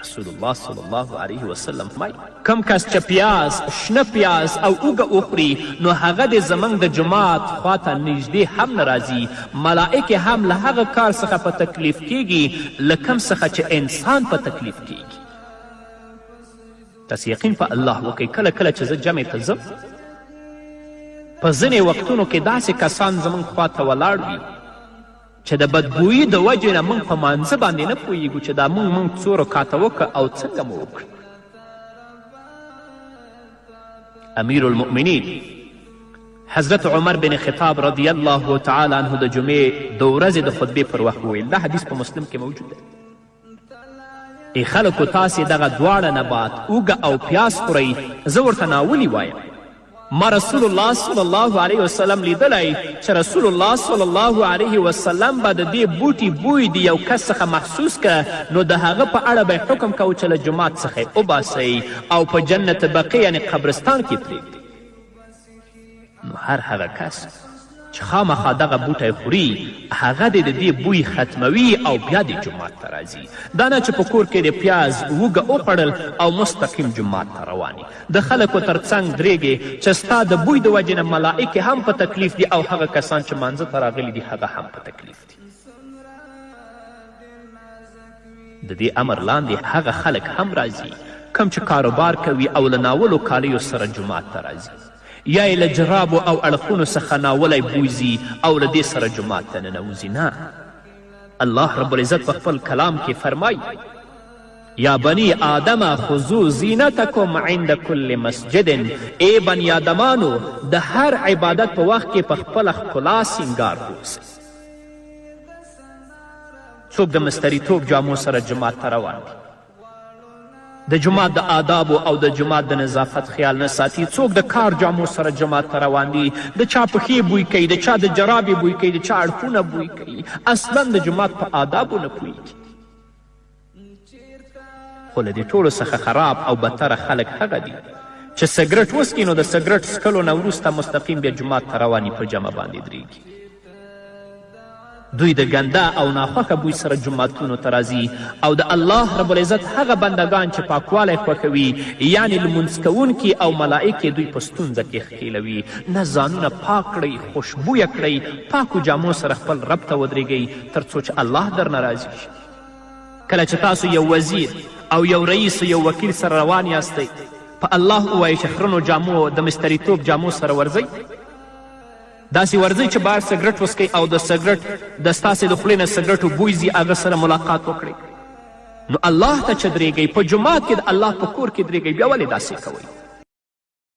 رسول الله صلی الله علیه وسلم فرمایي کم کس چې پیاز شنه پیاز او اوږه وخوري نو هغه د زموږ د جماعت خواته نږدې هم نه راځي ملائکې هم له هغه کار څخه په تکلیف کیږي له کم څخه چې انسان په تکلیف کیږي. تاسې یقین په الله وکئ کله کله چې زه جمع ته ځم په ځینې وختونو کې داسې کسان زموږ خواته ولاړ وي چې د بدبویي د وجې نه موږ په مانځه باندې نه پوهیږو چې دا موږ څو رکاته وکړه او څنګه مو وکړه. امیر المؤمنین حضرت عمر بن خطاب رضی الله تعالی عنه د جمعې د ورځې د خطبې پر وخت وویل دا حدیث په مسلم کې موجود دی ای خلکو تاسې دغه دواړه نبات اوږه او پیاز خورئ زه ورته ناولي وایم ما رسول الله صلی الله علیه وسلم لیدلی چې رسول الله صلی الله علیه وسلم به د دې بوټي بوی د یو کس څخه محسوس که نو د هغه په اړه به حکم کو چې له جومات څخه یې وباسئ او په جنت بقیع یعنی قبرستان کې پرېږدئ. نو هر هغه کس چې خامخا دغه بوټی خوري هغه د دې بوی ختموي او بیا د جومات ته راځي. دا نه چې په کور کې د پیاز اوږه وخوړل او مستقیم جومات ته رواني. د خلکو تر څنګ درېږې چې ستا د بوی د وجې نه ملائکې هم په تکلیف دي او هغه کسان چې مانځه ته راغلي دي هغه هم په تکلیف دي. د دې امر لاندې هغه خلک هم راځي کم چې کاروبار کوي او له ناولو کالیو سره جومات ته راځي یا یې له جرابو او اړخونو څخه ناولی بوځي او له دې سره جومات ته ننوځي. نه، الله رب العزت په خپل کلام کې فرمایي یا بنی آدم خذو زینتکم عند کل مسجد ای بنی آدمانو د هر عبادت په وخت کې په خپله ښکلا سینګار اوسئ. څوک د مستریتوب جامو سره جومات ته روان دي د جومات د آدابو او د جومات د نظافت خیال نه ساتي. څوک د کار جامو سره جومات ته روان دي د چا پښې بوی کوي د چا د جرابې بوی کوي د چا اړخونه بوی کوي اصلا د جومات په آدابو نه پوهیږي. خو له دې ټولو څخه خراب او بدتره خلک هغه دي چې سګرټ وڅکي نو د سګرټ څکلو نه وروسته مستقیم بیا جومات ته رواني په جمع باندې درېږي. دوی د ګنده او ناخوښه بوی سره جوماتونو ته راځي او د الله رب العزت هغه بندگان چې پاکوالی خوښوي یعنی لمونځ کوونکي او ملائکې دوی په ستونزه کې ښکیلوي. نه ځانونه پاک کړئ خوشبویه کړئ پاکو جامو سره خپل رب ته ودرېږئ تر څو چې الله درنه راضي شي. کله چې تاسو یو وزیر او یو رئیس او یو وکیل سره روان یاستئ په الله ووایئ چې خرنو جامو د مستریتوب جامو سره ورځئ داسې ورځئ چې بهر سګرټ وڅکئ او د سګرټ د ستاسې د خولې نه سګرټو بوی ځي هغه سره ملاقات وکړئ. نو الله ته چې درېږئ په جومات کې د الله په کور کې درېږئ بیا ولې داسې کوئ؟